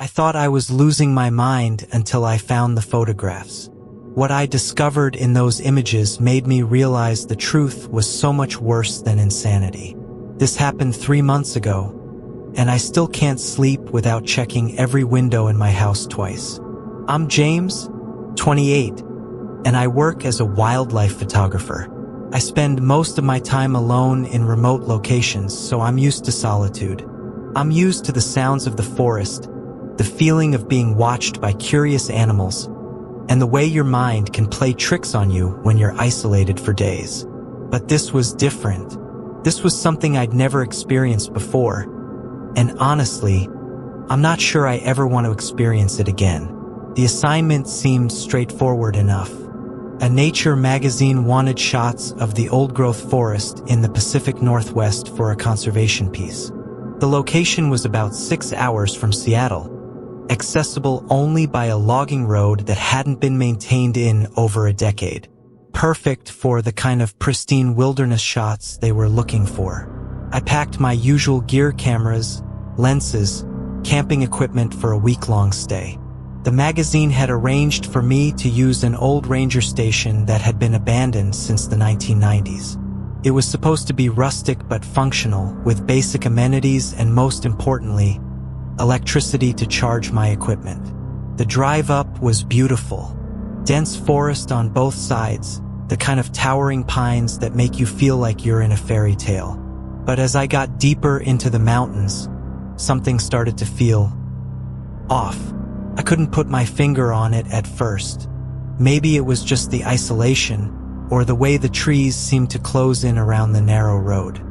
I thought I was losing my mind until I found the photographs. What I discovered in those images made me realize the truth was so much worse than insanity. This happened 3 months ago, and I still can't sleep without checking every window in my house twice. I'm James, 28, and I work as a wildlife photographer. I spend most of my time alone in remote locations, so I'm used to solitude. I'm used to the sounds of the forest, the feeling of being watched by curious animals, and the way your mind can play tricks on you when you're isolated for days. But this was different. This was something I'd never experienced before, and honestly, I'm not sure I ever want to experience it again. The assignment seemed straightforward enough. A Nature magazine wanted shots of the old-growth forest in the Pacific Northwest for a conservation piece. The location was about 6 hours from Seattle, accessible only by a logging road that hadn't been maintained in over a decade. Perfect for the kind of pristine wilderness shots they were looking for. I packed my usual gear, cameras, lenses, camping equipment for a week-long stay. The magazine had arranged for me to use an old ranger station that had been abandoned since the 1990s. It was supposed to be rustic but functional, with basic amenities and, most importantly, electricity to charge my equipment. The drive up was beautiful. Dense forest on both sides, the kind of towering pines that make you feel like you're in a fairy tale. But as I got deeper into the mountains, something started to feel off. I couldn't put my finger on it at first. Maybe it was just the isolation, or the way the trees seemed to close in around the narrow road.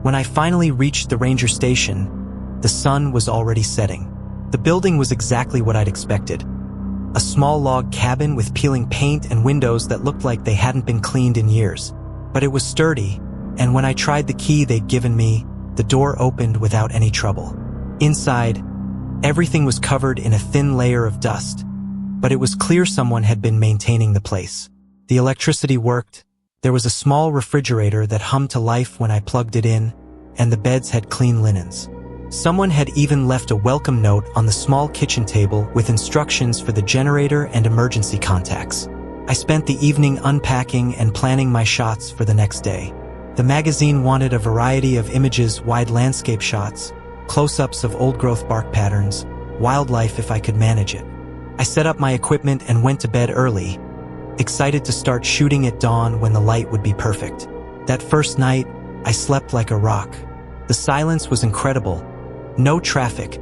When I finally reached the ranger station, the sun was already setting. The building was exactly what I'd expected. A small log cabin with peeling paint and windows that looked like they hadn't been cleaned in years. But it was sturdy, and when I tried the key they'd given me, the door opened without any trouble. Inside, everything was covered in a thin layer of dust, but it was clear someone had been maintaining the place. The electricity worked, there was a small refrigerator that hummed to life when I plugged it in, and the beds had clean linens. Someone had even left a welcome note on the small kitchen table with instructions for the generator and emergency contacts. I spent the evening unpacking and planning my shots for the next day. The magazine wanted a variety of images, wide landscape shots, close-ups of old-growth bark patterns, wildlife if I could manage it. I set up my equipment and went to bed early, excited to start shooting at dawn when the light would be perfect. That first night, I slept like a rock. The silence was incredible. No traffic,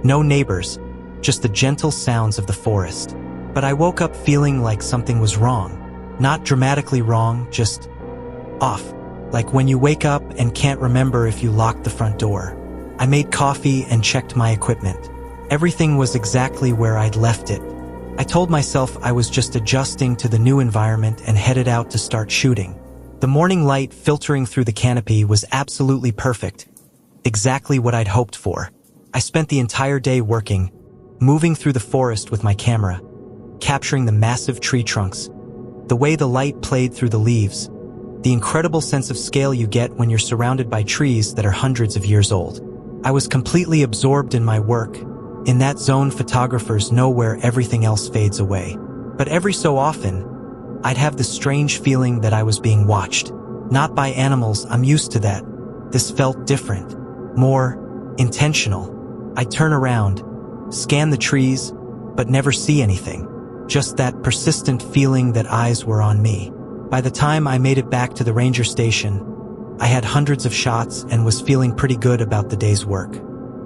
no neighbors, just the gentle sounds of the forest. But I woke up feeling like something was wrong. Not dramatically wrong, just off. Like when you wake up and can't remember if you locked the front door. I made coffee and checked my equipment. Everything was exactly where I'd left it. I told myself I was just adjusting to the new environment and headed out to start shooting. The morning light filtering through the canopy was absolutely perfect. Exactly what I'd hoped for. I spent the entire day working, moving through the forest with my camera, capturing the massive tree trunks, the way the light played through the leaves, the incredible sense of scale you get when you're surrounded by trees that are hundreds of years old. I was completely absorbed in my work, in that zone photographers know where everything else fades away. But every so often, I'd have this strange feeling that I was being watched. Not by animals, I'm used to that. This felt different, more intentional. I'd turn around, scan the trees, but never see anything. Just that persistent feeling that eyes were on me. By the time I made it back to the ranger station, I had hundreds of shots and was feeling pretty good about the day's work.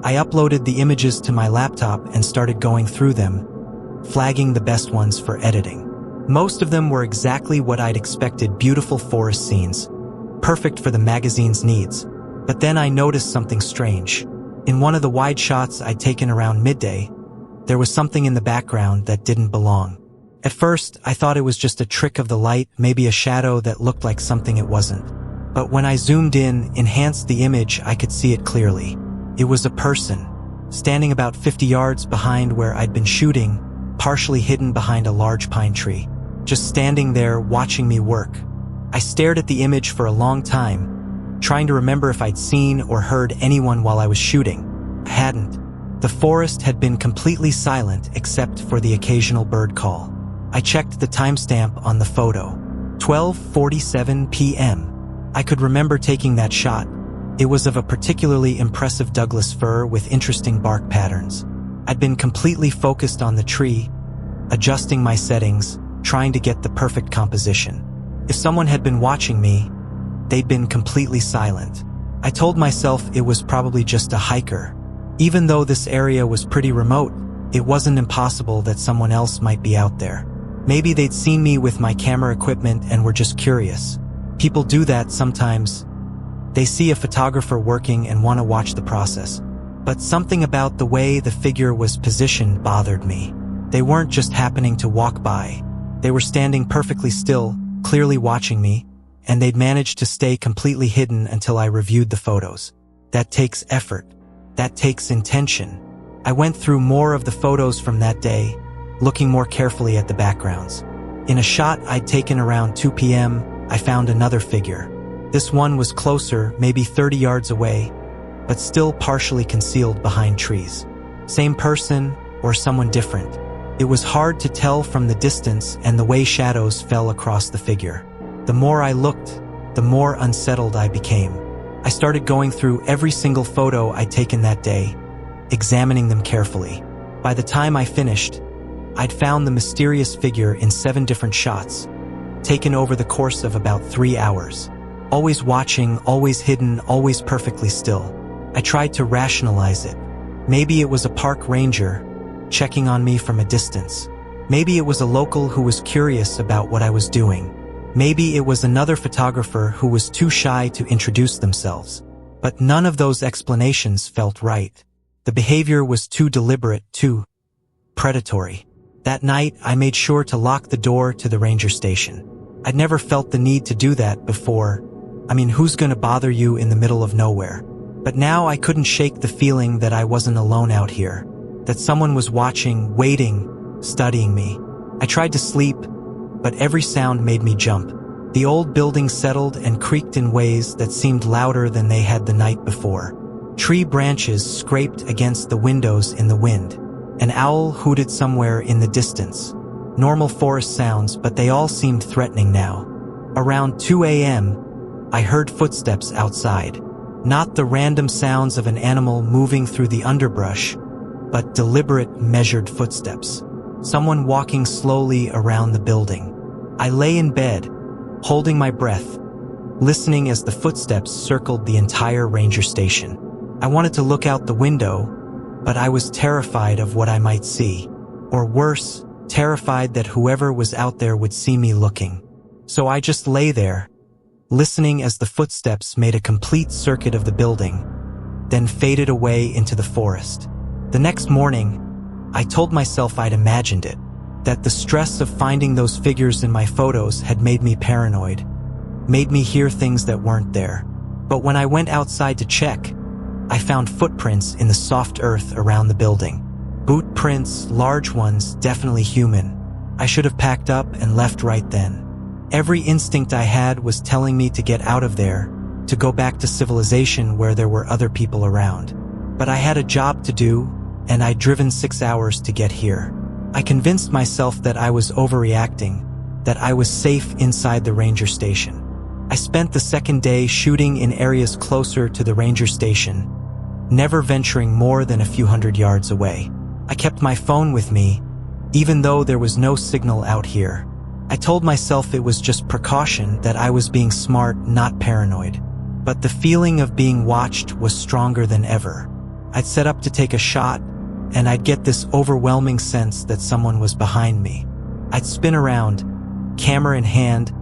I uploaded the images to my laptop and started going through them, flagging the best ones for editing. Most of them were exactly what I'd expected, beautiful forest scenes, perfect for the magazine's needs. But then I noticed something strange. In one of the wide shots I'd taken around midday, there was something in the background that didn't belong. At first, I thought it was just a trick of the light, maybe a shadow that looked like something it wasn't. But when I zoomed in, enhanced the image, I could see it clearly. It was a person, standing about 50 yards behind where I'd been shooting, partially hidden behind a large pine tree, just standing there watching me work. I stared at the image for a long time, trying to remember if I'd seen or heard anyone while I was shooting. I hadn't. The forest had been completely silent except for the occasional bird call. I checked the timestamp on the photo. 12:47 p.m. I could remember taking that shot. It was of a particularly impressive Douglas fir with interesting bark patterns. I'd been completely focused on the tree, adjusting my settings, trying to get the perfect composition. If someone had been watching me, they'd been completely silent. I told myself it was probably just a hiker. Even though this area was pretty remote, it wasn't impossible that someone else might be out there. Maybe they'd seen me with my camera equipment and were just curious. People do that sometimes. They see a photographer working and want to watch the process. But something about the way the figure was positioned bothered me. They weren't just happening to walk by. They were standing perfectly still, clearly watching me, and they'd managed to stay completely hidden until I reviewed the photos. That takes effort. That takes intention. I went through more of the photos from that day, looking more carefully at the backgrounds. In a shot I'd taken around 2 p.m., I found another figure. This one was closer, maybe 30 yards away, but still partially concealed behind trees. Same person or someone different. It was hard to tell from the distance and the way shadows fell across the figure. The more I looked, the more unsettled I became. I started going through every single photo I'd taken that day, examining them carefully. By the time I finished, I'd found the mysterious figure in 7 different shots, taken over the course of about 3 hours. Always watching, always hidden, always perfectly still. I tried to rationalize it. Maybe it was a park ranger checking on me from a distance. Maybe it was a local who was curious about what I was doing. Maybe it was another photographer who was too shy to introduce themselves. But none of those explanations felt right. The behavior was too deliberate, too predatory. That night, I made sure to lock the door to the ranger station. I'd never felt the need to do that before. I mean, who's gonna bother you in the middle of nowhere? But now I couldn't shake the feeling that I wasn't alone out here, that someone was watching, waiting, studying me. I tried to sleep, but every sound made me jump. The old building settled and creaked in ways that seemed louder than they had the night before. Tree branches scraped against the windows in the wind. An owl hooted somewhere in the distance. Normal forest sounds, but they all seemed threatening now. Around 2 a.m., I heard footsteps outside. Not the random sounds of an animal moving through the underbrush, but deliberate, measured footsteps. Someone walking slowly around the building. I lay in bed, holding my breath, listening as the footsteps circled the entire ranger station. I wanted to look out the window, but I was terrified of what I might see. Or worse, terrified that whoever was out there would see me looking. So I just lay there, listening as the footsteps made a complete circuit of the building, then faded away into the forest. The next morning, I told myself I'd imagined it, that the stress of finding those figures in my photos had made me paranoid, made me hear things that weren't there. But when I went outside to check, I found footprints in the soft earth around the building. Boot prints, large ones, definitely human. I should have packed up and left right then. Every instinct I had was telling me to get out of there, to go back to civilization where there were other people around. But I had a job to do, and I'd driven 6 hours to get here. I convinced myself that I was overreacting, that I was safe inside the ranger station. I spent the second day shooting in areas closer to the ranger station, never venturing more than a few hundred yards away. I kept my phone with me, even though there was no signal out here. I told myself it was just precaution, that I was being smart, not paranoid. But the feeling of being watched was stronger than ever. I'd set up to take a shot, and I'd get this overwhelming sense that someone was behind me. I'd spin around, camera in hand,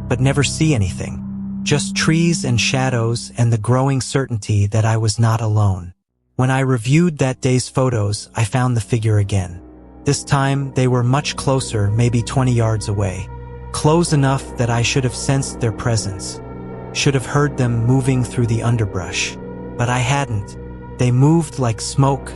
but never see anything. Just trees and shadows and the growing certainty that I was not alone. When I reviewed that day's photos, I found the figure again. This time, they were much closer, maybe 20 yards away. Close enough that I should have sensed their presence, should have heard them moving through the underbrush. But I hadn't. They moved like smoke,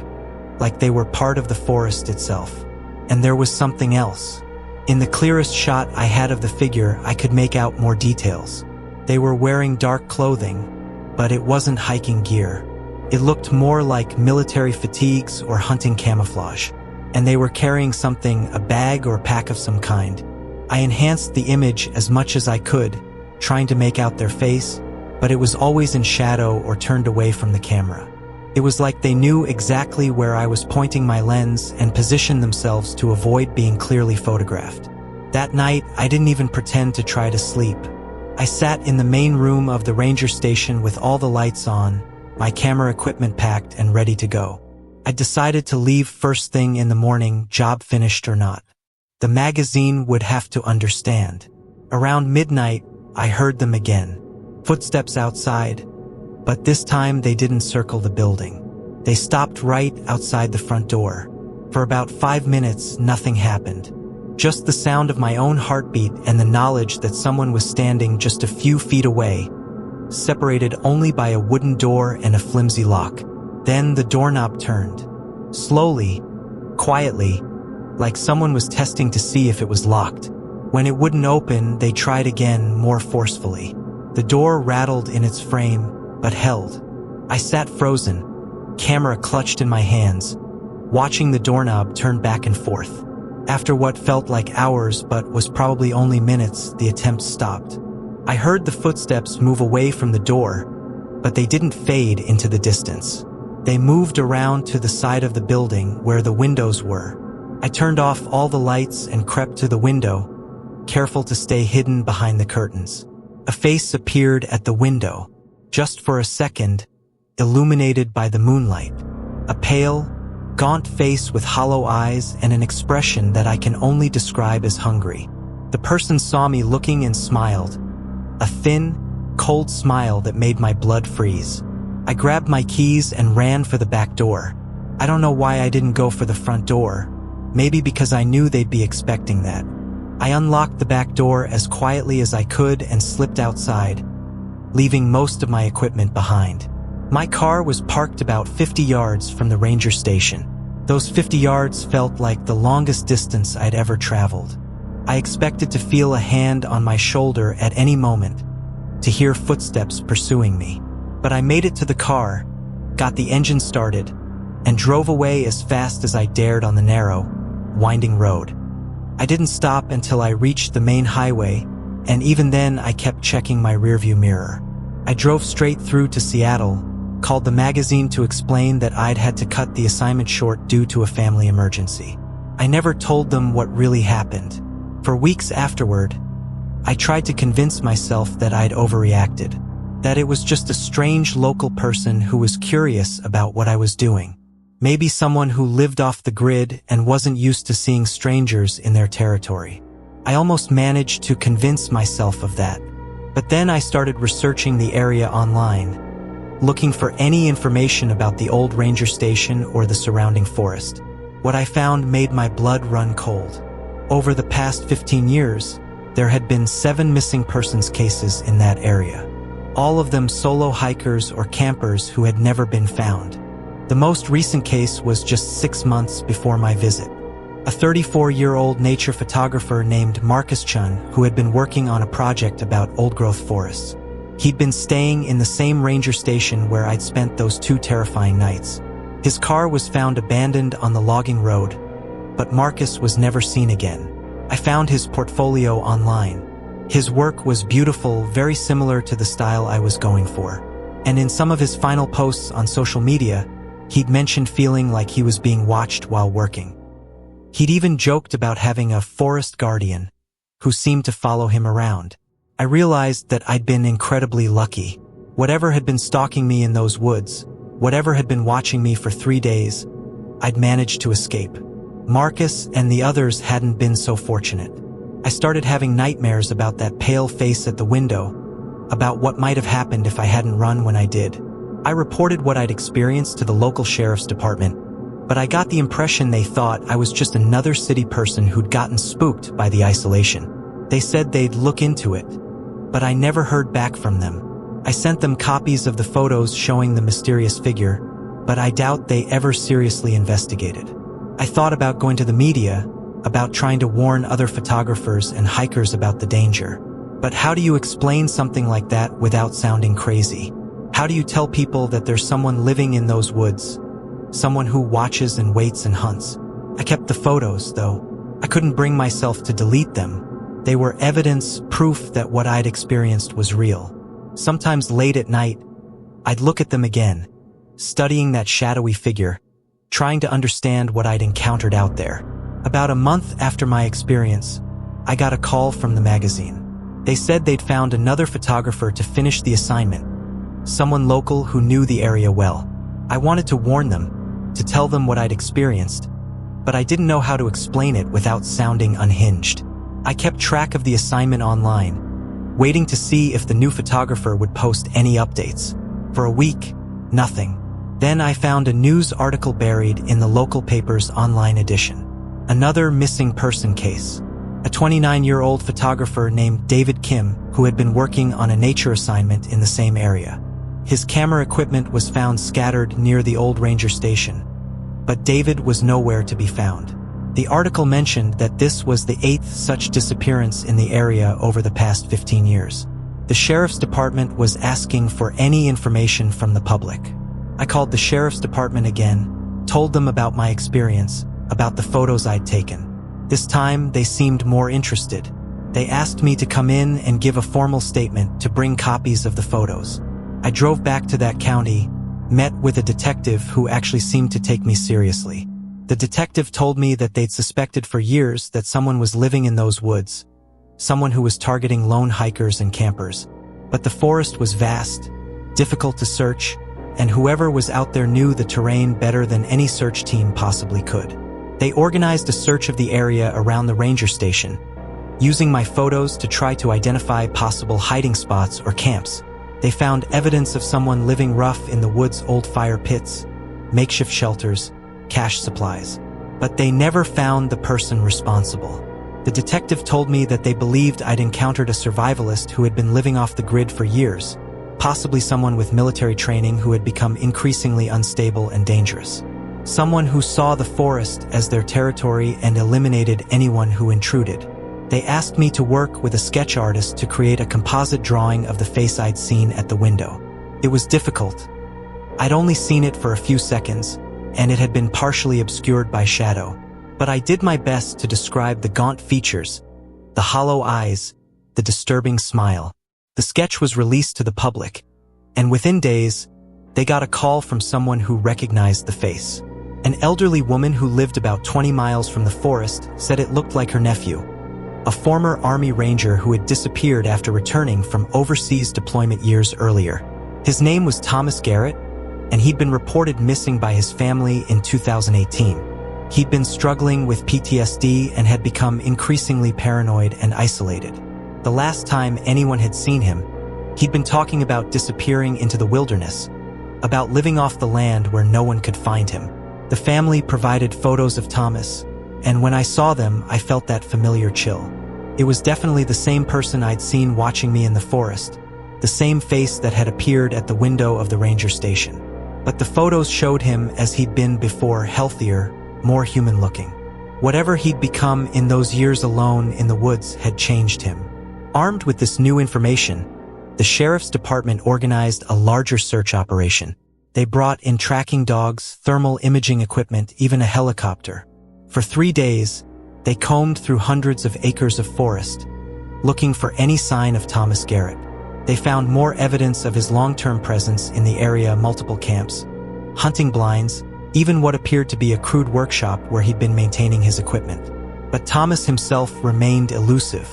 like they were part of the forest itself. And there was something else. In the clearest shot I had of the figure, I could make out more details. They were wearing dark clothing, but it wasn't hiking gear. It looked more like military fatigues or hunting camouflage, and they were carrying something, a bag or pack of some kind. I enhanced the image as much as I could, trying to make out their face, but it was always in shadow or turned away from the camera. It was like they knew exactly where I was pointing my lens and positioned themselves to avoid being clearly photographed. That night, I didn't even pretend to try to sleep. I sat in the main room of the ranger station with all the lights on, my camera equipment packed and ready to go. I decided to leave first thing in the morning, job finished or not. The magazine would have to understand. Around midnight, I heard them again. Footsteps outside, but this time they didn't circle the building. They stopped right outside the front door. For about 5 minutes, nothing happened. Just the sound of my own heartbeat and the knowledge that someone was standing just a few feet away, separated only by a wooden door and a flimsy lock. Then the doorknob turned. Slowly, quietly, like someone was testing to see if it was locked. When it wouldn't open, they tried again, more forcefully. The door rattled in its frame, but held. I sat frozen, camera clutched in my hands, watching the doorknob turn back and forth. After what felt like hours but was probably only minutes, the attempt stopped. I heard the footsteps move away from the door, but they didn't fade into the distance. They moved around to the side of the building where the windows were. I turned off all the lights and crept to the window, careful to stay hidden behind the curtains. A face appeared at the window, just for a second, illuminated by the moonlight. A pale, gaunt face with hollow eyes and an expression that I can only describe as hungry. The person saw me looking and smiled, a thin, cold smile that made my blood freeze. I grabbed my keys and ran for the back door. I don't know why I didn't go for the front door, maybe because I knew they'd be expecting that. I unlocked the back door as quietly as I could and slipped outside, leaving most of my equipment behind. My car was parked about 50 yards from the ranger station. Those 50 yards felt like the longest distance I'd ever traveled. I expected to feel a hand on my shoulder at any moment, to hear footsteps pursuing me. But I made it to the car, got the engine started, and drove away as fast as I dared on the narrow, winding road. I didn't stop until I reached the main highway, and even then I kept checking my rearview mirror. I drove straight through to Seattle, called the magazine to explain that I'd had to cut the assignment short due to a family emergency. I never told them what really happened. For weeks afterward, I tried to convince myself that I'd overreacted, that it was just a strange local person who was curious about what I was doing. Maybe someone who lived off the grid and wasn't used to seeing strangers in their territory. I almost managed to convince myself of that. But then I started researching the area online, looking for any information about the old ranger station or the surrounding forest. What I found made my blood run cold. Over the past 15 years, there had been 7 missing persons cases in that area. All of them solo hikers or campers who had never been found. The most recent case was just 6 months before my visit. A 34-year-old nature photographer named Marcus Chun, who had been working on a project about old-growth forests. He'd been staying in the same ranger station where I'd spent those 2 terrifying nights. His car was found abandoned on the logging road, but Marcus was never seen again. I found his portfolio online. His work was beautiful, very similar to the style I was going for. And in some of his final posts on social media, he'd mentioned feeling like he was being watched while working. He'd even joked about having a forest guardian who seemed to follow him around. I realized that I'd been incredibly lucky. Whatever had been stalking me in those woods, whatever had been watching me for 3 days, I'd managed to escape. Marcus and the others hadn't been so fortunate. I started having nightmares about that pale face at the window, about what might have happened if I hadn't run when I did. I reported what I'd experienced to the local sheriff's department, but I got the impression they thought I was just another city person who'd gotten spooked by the isolation. They said they'd look into it, but I never heard back from them. I sent them copies of the photos showing the mysterious figure, but I doubt they ever seriously investigated. I thought about going to the media, about trying to warn other photographers and hikers about the danger. But how do you explain something like that without sounding crazy? How do you tell people that there's someone living in those woods? Someone who watches and waits and hunts. I kept the photos, though. I couldn't bring myself to delete them. They were evidence, proof that what I'd experienced was real. Sometimes late at night, I'd look at them again, studying that shadowy figure, trying to understand what I'd encountered out there. About a month after my experience, I got a call from the magazine. They said they'd found another photographer to finish the assignment, someone local who knew the area well. I wanted to warn them, to tell them what I'd experienced, but I didn't know how to explain it without sounding unhinged. I kept track of the assignment online, waiting to see if the new photographer would post any updates. For a week, nothing. Then I found a news article buried in the local paper's online edition. Another missing person case. A 29-year-old photographer named David Kim, who had been working on a nature assignment in the same area. His camera equipment was found scattered near the old ranger station, but David was nowhere to be found. The article mentioned that this was the 8th such disappearance in the area over the past 15 years. The sheriff's department was asking for any information from the public. I called the sheriff's department again, told them about my experience, about the photos I'd taken. This time, they seemed more interested. They asked me to come in and give a formal statement to bring copies of the photos. I drove back to that county, met with a detective who actually seemed to take me seriously. The detective told me that they'd suspected for years that someone was living in those woods, someone who was targeting lone hikers and campers. But the forest was vast, difficult to search, and whoever was out there knew the terrain better than any search team possibly could. They organized a search of the area around the ranger station, using my photos to try to identify possible hiding spots or camps. They found evidence of someone living rough in the woods' old fire pits, makeshift shelters, cache supplies. But they never found the person responsible. The detective told me that they believed I'd encountered a survivalist who had been living off the grid for years, possibly someone with military training who had become increasingly unstable and dangerous. Someone who saw the forest as their territory and eliminated anyone who intruded. They asked me to work with a sketch artist to create a composite drawing of the face I'd seen at the window. It was difficult. I'd only seen it for a few seconds, and it had been partially obscured by shadow. But I did my best to describe the gaunt features, the hollow eyes, the disturbing smile. The sketch was released to the public, and within days, they got a call from someone who recognized the face. An elderly woman who lived about 20 miles from the forest said it looked like her nephew, a former Army Ranger who had disappeared after returning from overseas deployment years earlier. His name was Thomas Garrett, and he'd been reported missing by his family in 2018. He'd been struggling with PTSD and had become increasingly paranoid and isolated. The last time anyone had seen him, he'd been talking about disappearing into the wilderness, about living off the land where no one could find him. The family provided photos of Thomas, and when I saw them, I felt that familiar chill. It was definitely the same person I'd seen watching me in the forest, the same face that had appeared at the window of the ranger station. But the photos showed him as he'd been before, healthier, more human-looking. Whatever he'd become in those years alone in the woods had changed him. Armed with this new information, the sheriff's department organized a larger search operation. They brought in tracking dogs, thermal imaging equipment, even a helicopter. For 3 days, they combed through hundreds of acres of forest, looking for any sign of Thomas Garrett. They found more evidence of his long-term presence in the area, multiple camps, hunting blinds, even what appeared to be a crude workshop where he'd been maintaining his equipment. But Thomas himself remained elusive.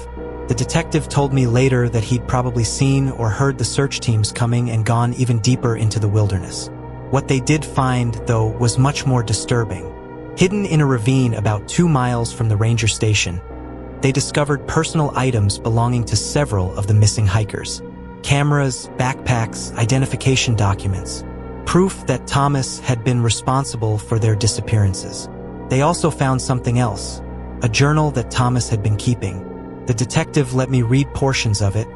The detective told me later that he'd probably seen or heard the search teams coming and gone even deeper into the wilderness. What they did find, though, was much more disturbing. Hidden in a ravine about 2 miles from the ranger station, they discovered personal items belonging to several of the missing hikers. Cameras, backpacks, identification documents. Proof that Thomas had been responsible for their disappearances. They also found something else, a journal that Thomas had been keeping. The detective let me read portions of it,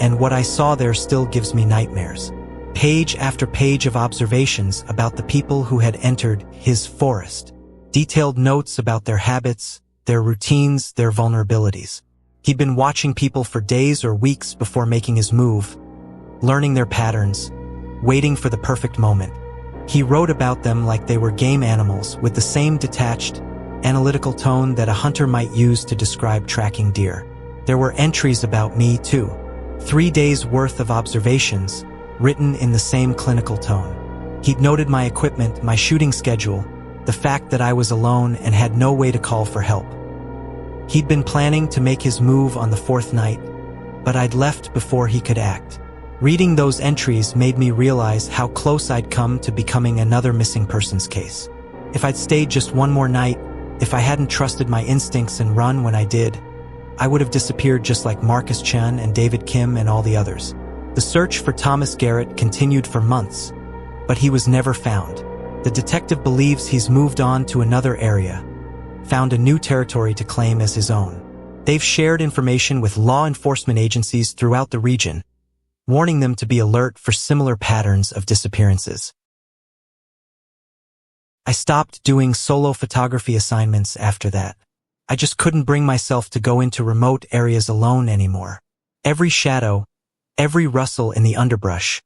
and what I saw there still gives me nightmares. Page after page of observations about the people who had entered his forest. Detailed notes about their habits, their routines, their vulnerabilities. He'd been watching people for days or weeks before making his move, learning their patterns, waiting for the perfect moment. He wrote about them like they were game animals, with the same detached, analytical tone that a hunter might use to describe tracking deer. There were entries about me, too. 3 days' worth of observations, written in the same clinical tone. He'd noted my equipment, my shooting schedule, the fact that I was alone and had no way to call for help. He'd been planning to make his move on the 4th night, but I'd left before he could act. Reading those entries made me realize how close I'd come to becoming another missing persons case. If I'd stayed just one more night, if I hadn't trusted my instincts and run when I did, I would have disappeared just like Marcus Chen and David Kim and all the others. The search for Thomas Garrett continued for months, but he was never found. The detective believes he's moved on to another area, found a new territory to claim as his own. They've shared information with law enforcement agencies throughout the region, warning them to be alert for similar patterns of disappearances. I stopped doing solo photography assignments after that. I just couldn't bring myself to go into remote areas alone anymore. Every shadow, every rustle in the underbrush,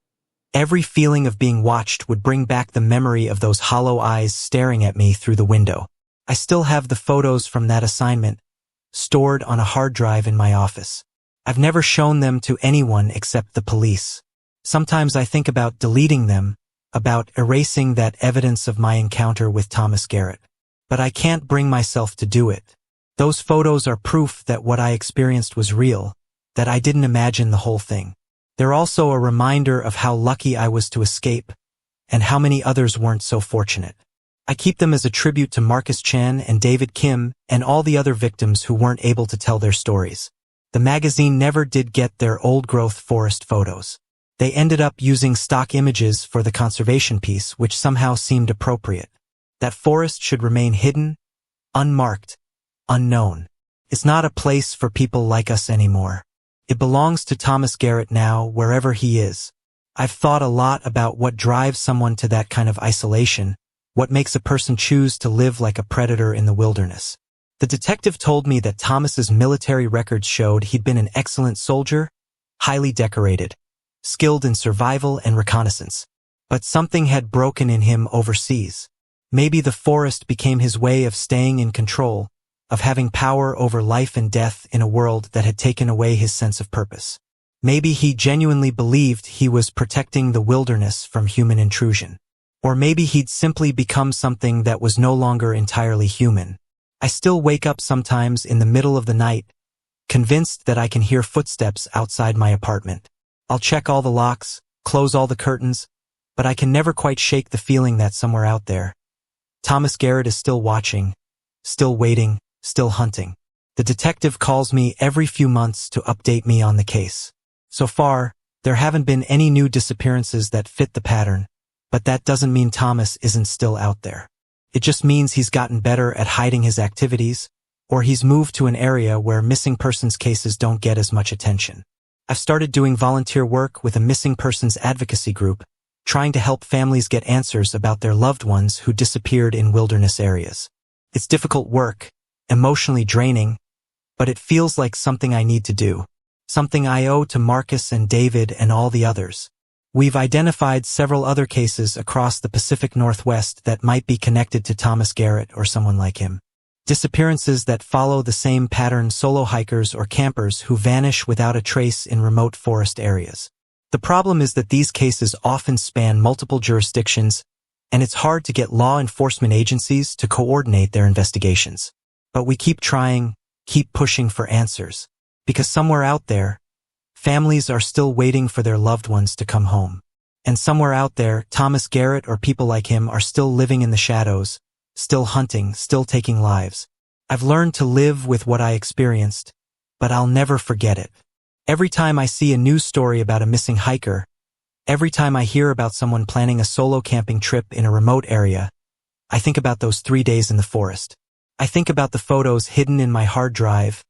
every feeling of being watched would bring back the memory of those hollow eyes staring at me through the window. I still have the photos from that assignment, stored on a hard drive in my office. I've never shown them to anyone except the police. Sometimes I think about deleting them, about erasing that evidence of my encounter with Thomas Garrett. But I can't bring myself to do it. Those photos are proof that what I experienced was real, that I didn't imagine the whole thing. They're also a reminder of how lucky I was to escape, and how many others weren't so fortunate. I keep them as a tribute to Marcus Chen and David Kim and all the other victims who weren't able to tell their stories. The magazine never did get their old-growth forest photos. They ended up using stock images for the conservation piece, which somehow seemed appropriate. That forest should remain hidden, unmarked, unknown. It's not a place for people like us anymore. It belongs to Thomas Garrett now, wherever he is. I've thought a lot about what drives someone to that kind of isolation, what makes a person choose to live like a predator in the wilderness. The detective told me that Thomas's military records showed he'd been an excellent soldier, highly decorated, skilled in survival and reconnaissance. But something had broken in him overseas. Maybe the forest became his way of staying in control, of having power over life and death in a world that had taken away his sense of purpose. Maybe he genuinely believed he was protecting the wilderness from human intrusion. Or maybe he'd simply become something that was no longer entirely human. I still wake up sometimes in the middle of the night, convinced that I can hear footsteps outside my apartment. I'll check all the locks, close all the curtains, but I can never quite shake the feeling that somewhere out there, Thomas Garrett is still watching, still waiting, still hunting. The detective calls me every few months to update me on the case. So far, there haven't been any new disappearances that fit the pattern, but that doesn't mean Thomas isn't still out there. It just means he's gotten better at hiding his activities, or he's moved to an area where missing persons cases don't get as much attention. I've started doing volunteer work with a missing persons advocacy group, trying to help families get answers about their loved ones who disappeared in wilderness areas. It's difficult work, emotionally draining, but it feels like something I need to do, something I owe to Marcus and David and all the others. We've identified several other cases across the Pacific Northwest that might be connected to Thomas Garrett or someone like him. Disappearances that follow the same pattern: solo hikers or campers who vanish without a trace in remote forest areas. The problem is that these cases often span multiple jurisdictions, and it's hard to get law enforcement agencies to coordinate their investigations. But we keep trying, keep pushing for answers, because somewhere out there, families are still waiting for their loved ones to come home. And somewhere out there, Thomas Garrett or people like him are still living in the shadows, still hunting, still taking lives. I've learned to live with what I experienced, but I'll never forget it. Every time I see a news story about a missing hiker, every time I hear about someone planning a solo camping trip in a remote area, I think about those 3 days in the forest. I think about the photos hidden in my hard drive,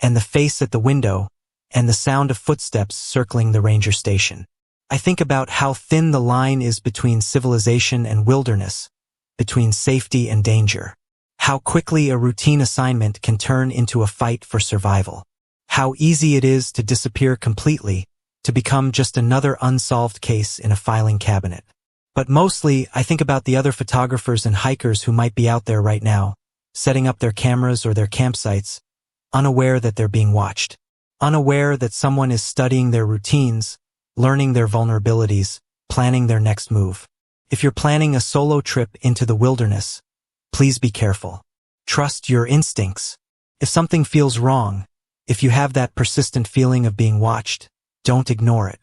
and the face at the window, and the sound of footsteps circling the ranger station. I think about how thin the line is between civilization and wilderness, between safety and danger. How quickly a routine assignment can turn into a fight for survival. How easy it is to disappear completely, to become just another unsolved case in a filing cabinet. But mostly, I think about the other photographers and hikers who might be out there right now, setting up their cameras or their campsites, unaware that they're being watched, unaware that someone is studying their routines, learning their vulnerabilities, planning their next move. If you're planning a solo trip into the wilderness, please be careful. Trust your instincts. If something feels wrong, if you have that persistent feeling of being watched, don't ignore it.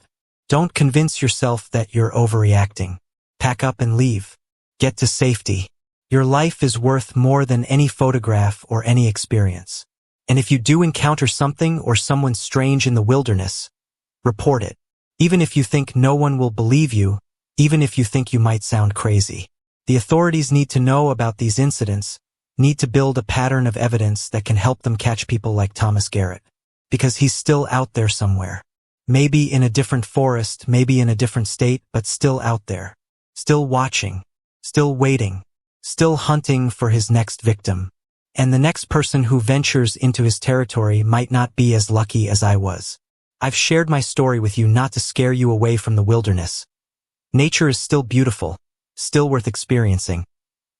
Don't convince yourself that you're overreacting. Pack up and leave. Get to safety. Your life is worth more than any photograph or any experience. And if you do encounter something or someone strange in the wilderness, report it. Even if you think no one will believe you, even if you think you might sound crazy. The authorities need to know about these incidents, need to build a pattern of evidence that can help them catch people like Thomas Garrett. Because he's still out there somewhere. Maybe in a different forest, maybe in a different state, but still out there. Still watching. Still waiting. Still hunting for his next victim. And the next person who ventures into his territory might not be as lucky as I was. I've shared my story with you not to scare you away from the wilderness. Nature is still beautiful, still worth experiencing,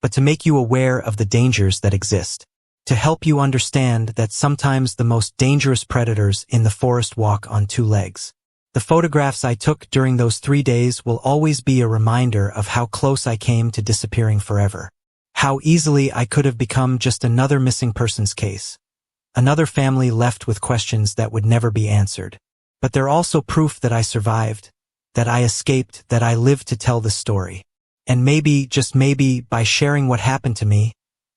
but to make you aware of the dangers that exist. To help you understand that sometimes the most dangerous predators in the forest walk on two legs. The photographs I took during those 3 days will always be a reminder of how close I came to disappearing forever. How easily I could have become just another missing persons case. Another family left with questions that would never be answered. But they're also proof that I survived, that I escaped, that I lived to tell the story. And maybe, just maybe, by sharing what happened to me,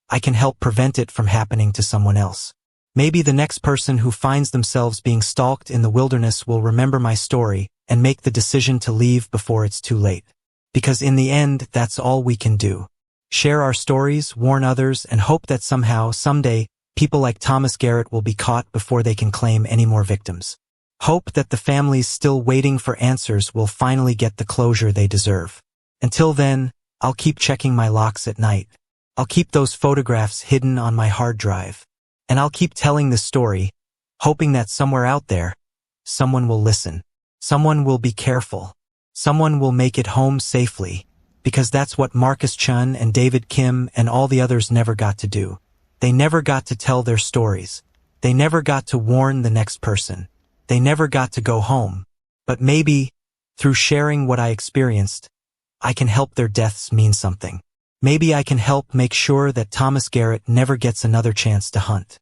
I can help prevent it from happening to someone else. Maybe the next person who finds themselves being stalked in the wilderness will remember my story and make the decision to leave before it's too late. Because in the end, that's all we can do. Share our stories, warn others, and hope that somehow, someday, people like Thomas Garrett will be caught before they can claim any more victims. Hope that the families still waiting for answers will finally get the closure they deserve. Until then, I'll keep checking my locks at night. I'll keep those photographs hidden on my hard drive. And I'll keep telling this story, hoping that somewhere out there, someone will listen. Someone will be careful. Someone will make it home safely. Because that's what Marcus Chun and David Kim and all the others never got to do. They never got to tell their stories. They never got to warn the next person. They never got to go home. But maybe, through sharing what I experienced, I can help their deaths mean something. Maybe I can help make sure that Thomas Garrett never gets another chance to hunt.